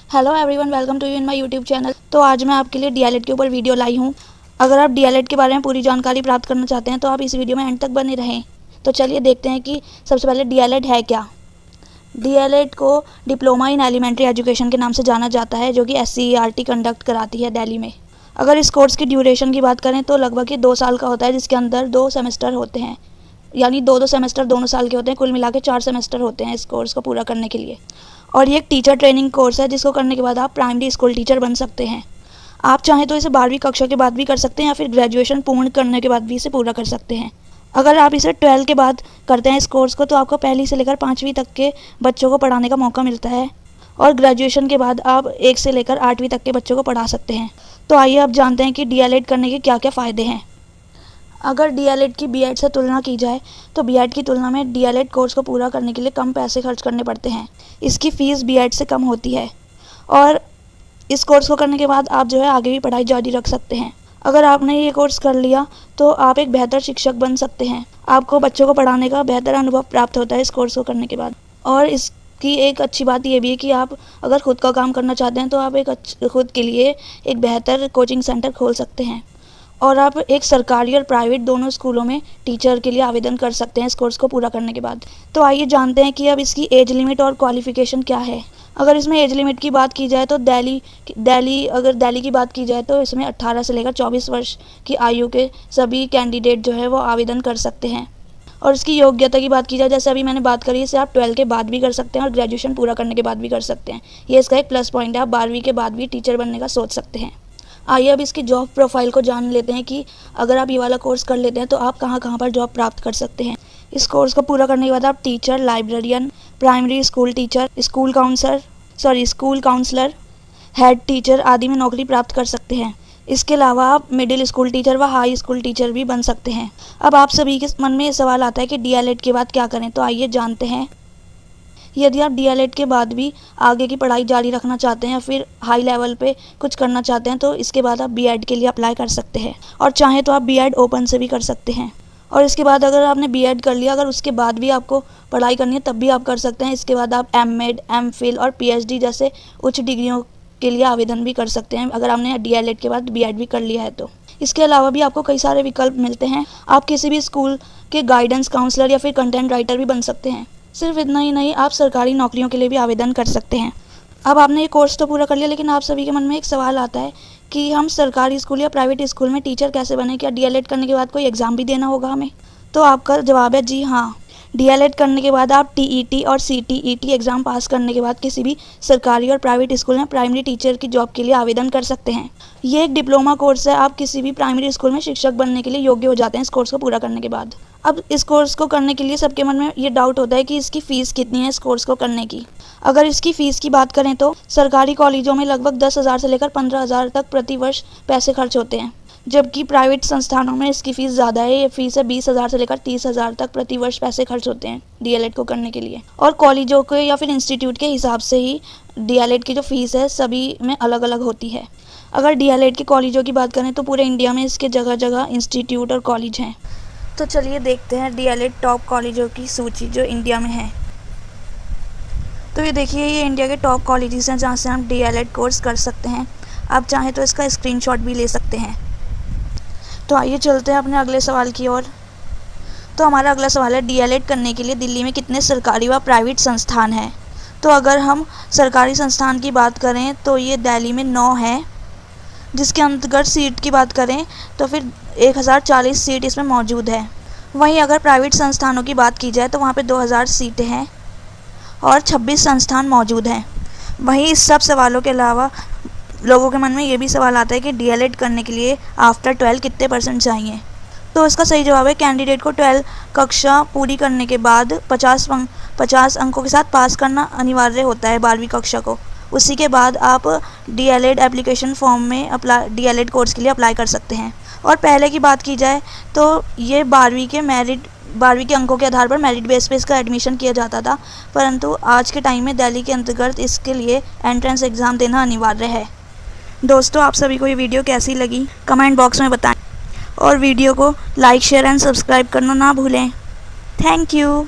Hello everyone, welcome to you in my YouTube channel. तो आज मैं आपके लिए डीएलएड के ऊपर वीडियो लाई हूँ। अगर आप डीएलएड के बारे में पूरी जानकारी प्राप्त करना चाहते हैं तो आप इस वीडियो में एंड तक बने रहें। तो चलिए देखते हैं कि सबसे पहले डीएलएड है क्या। डीएलएड को डिप्लोमा इन एलिमेंट्री एजुकेशन के नाम से जाना जाता है, जो कि SCERT कंडक्ट कराती है दिल्ली में। अगर इस कोर्स की ड्यूरेशन की बात करें तो लगभग ये 2 साल का होता है, जिसके अंदर 2 सेमेस्टर होते हैं, यानी 2 सेमेस्टर दोनों साल के होते हैं। कुल मिला के 4 सेमेस्टर होते हैं इस कोर्स को पूरा करने के लिए। और ये एक टीचर ट्रेनिंग कोर्स है, जिसको करने के बाद आप प्राइमरी स्कूल टीचर बन सकते हैं। आप चाहें तो इसे 12वीं कक्षा के बाद भी कर सकते हैं या फिर ग्रेजुएशन पूर्ण करने के बाद भी इसे पूरा कर सकते हैं। अगर आप इसे 12 के बाद करते हैं इस कोर्स को, तो आपको पहली से लेकर 5वीं तक के बच्चों को पढ़ाने का मौका मिलता है। और ग्रेजुएशन के बाद आप 1 से लेकर 8वीं तक के बच्चों को पढ़ा सकते हैं। तो आइए अब जानते हैं कि डीएलएड करने के क्या क्या फ़ायदे हैं। अगर डीएलएड की बीएड से तुलना की जाए तो बीएड की तुलना में डीएलएड कोर्स को पूरा करने के लिए कम पैसे खर्च करने पड़ते हैं। इसकी फ़ीस बीएड से कम होती है और इस कोर्स को करने के बाद आप जो है आगे भी पढ़ाई जारी रख सकते हैं। अगर आपने ये कोर्स कर लिया तो आप एक बेहतर शिक्षक बन सकते हैं। आपको बच्चों को पढ़ाने का बेहतर अनुभव प्राप्त होता है इस कोर्स को करने के बाद। और इसकी एक अच्छी बात ये भी है कि आप अगर खुद का काम करना चाहते हैं तो आप खुद के लिए एक बेहतर कोचिंग सेंटर खोल सकते हैं। और आप एक सरकारी और प्राइवेट दोनों स्कूलों में टीचर के लिए आवेदन कर सकते हैं इस कोर्स को पूरा करने के बाद। तो आइए जानते हैं कि अब इसकी एज लिमिट और क्वालिफ़िकेशन क्या है। अगर इसमें एज लिमिट की बात की जाए तो दिल्ली की बात की जाए तो इसमें 18 से लेकर 24 वर्ष की आयु के सभी कैंडिडेट जो है वो आवेदन कर सकते हैं। और इसकी योग्यता की बात की जाए, जैसे अभी मैंने बात करी, इसे आप 12 के बाद भी कर सकते हैं और ग्रेजुएशन पूरा करने के बाद भी कर सकते हैं। ये इसका एक प्लस पॉइंट है। आप 12वीं के बाद भी टीचर बनने का सोच सकते हैं। आइए अब इसकी जॉब प्रोफाइल को जान लेते हैं कि अगर आप ये वाला कोर्स कर लेते हैं तो आप कहाँ कहाँ पर जॉब प्राप्त कर सकते हैं। इस कोर्स को पूरा करने के बाद आप teacher, librarian, primary school teacher, school counsellor, head teacher आदि में नौकरी प्राप्त कर सकते हैं। इसके अलावा आप मिडिल स्कूल टीचर व हाई स्कूल टीचर भी बन सकते हैं। अब आप सभी के मन में ये सवाल आता है कि डीएलएड के बाद क्या करें। तो आइए जानते हैं। यदि आप डीएलएड के बाद भी आगे की पढ़ाई जारी रखना चाहते हैं या फिर हाई लेवल पे कुछ करना चाहते हैं तो इसके बाद आप बीएड के लिए अप्लाई कर सकते हैं। और चाहें तो आप बीएड ओपन से भी कर सकते हैं। और इसके बाद अगर आपने बीएड कर लिया, अगर उसके बाद भी आपको पढ़ाई करनी है तब भी आप कर सकते हैं। इसके बाद आप एमएड, एमफिल और पीएचडी जैसे उच्च डिग्रियों के लिए आवेदन भी कर सकते हैं, अगर आपने डीएलएड के बाद बीएड भी कर लिया है तो। इसके अलावा भी आपको कई सारे विकल्प मिलते हैं। आप किसी भी स्कूल के गाइडेंस काउंसलर या फिर कंटेंट राइटर भी बन सकते हैं। सिर्फ इतना ही नहीं, आप सरकारी नौकरियों के लिए भी आवेदन कर सकते हैं। अब आपने ये कोर्स तो पूरा कर लिया, लेकिन आप सभी के मन में एक सवाल आता है कि हम सरकारी स्कूल या प्राइवेट स्कूल में टीचर कैसे बने। क्या डीएलएड करने के बाद कोई एग्ज़ाम भी देना होगा हमें? तो आपका जवाब है जी हाँ। डीएलएड करने के बाद आप टीईटी और सीटीईटी एग्ज़ाम पास करने के बाद किसी भी सरकारी और प्राइवेट स्कूल में प्राइमरी टीचर की जॉब के लिए आवेदन कर सकते हैं। ये एक डिप्लोमा कोर्स है। आप किसी भी प्राइमरी स्कूल में शिक्षक बनने के लिए योग्य हो जाते हैं इस कोर्स को पूरा करने के बाद। अब इस कोर्स को करने के लिए सबके मन में ये डाउट होता है कि इसकी फ़ीस कितनी है इस कोर्स को करने की। अगर इसकी फ़ीस की बात करें तो सरकारी कॉलेजों में लगभग 10,000 से लेकर 15,000 तक प्रति वर्ष पैसे खर्च होते हैं, जबकि प्राइवेट संस्थानों में इसकी फ़ीस ज़्यादा है। ये फ़ीस है 20,000 से लेकर 30,000 तक प्रति वर्ष पैसे खर्च होते हैं डीएलएड को करने के लिए। और कॉलेजों के या फिर इंस्टीट्यूट के हिसाब से ही डीएलएड की जो फ़ीस है सभी में अलग अलग होती है। अगर डीएलएड के कॉलेजों की बात करें तो पूरे इंडिया में इसके जगह जगह इंस्टीट्यूट और कॉलेज हैं। तो चलिए देखते हैं डीएलएड टॉप कॉलेजों की सूची जो इंडिया में है। तो ये देखिए, ये इंडिया के टॉप कॉलेजेस हैं जहाँ से हम डीएलएड कोर्स कर सकते हैं। आप चाहें तो इसका स्क्रीनशॉट भी ले सकते हैं। तो आइए चलते हैं अपने अगले सवाल की ओर। तो हमारा अगला सवाल है, डीएलएड करने के लिए दिल्ली में कितने सरकारी व प्राइवेट संस्थान हैं। तो अगर हम सरकारी संस्थान की बात करें तो ये दिल्ली में 9 है, जिसके अंतर्गत सीट की बात करें तो फिर 1040 सीट इसमें मौजूद है। वहीं अगर प्राइवेट संस्थानों की बात की जाए तो वहाँ पे 2000 सीटें हैं और 26 संस्थान मौजूद हैं। वहीं इस सब सवालों के अलावा लोगों के मन में ये भी सवाल आता है कि डीएलएड करने के लिए आफ्टर 12 कितने % चाहिए। तो इसका सही जवाब है, कैंडिडेट को 12 कक्षा पूरी करने के बाद 50 अंकों के साथ पास करना अनिवार्य होता है 12वीं कक्षा को। उसी के बाद आप डीएलएड एप्लीकेशन फॉर्म में डीएलएड कोर्स के लिए अप्लाई कर सकते हैं। और पहले की बात की जाए तो ये 12वीं के अंकों के आधार पर मेरिट बेस पे इसका एडमिशन किया जाता था, परंतु आज के टाइम में दिल्ली के अंतर्गत इसके लिए एंट्रेंस एग्ज़ाम देना अनिवार्य है। दोस्तों, आप सभी को ये वीडियो कैसी लगी कमेंट बॉक्स में बताएं और वीडियो को लाइक, शेयर एंड सब्सक्राइब करना ना भूलें। Thank you.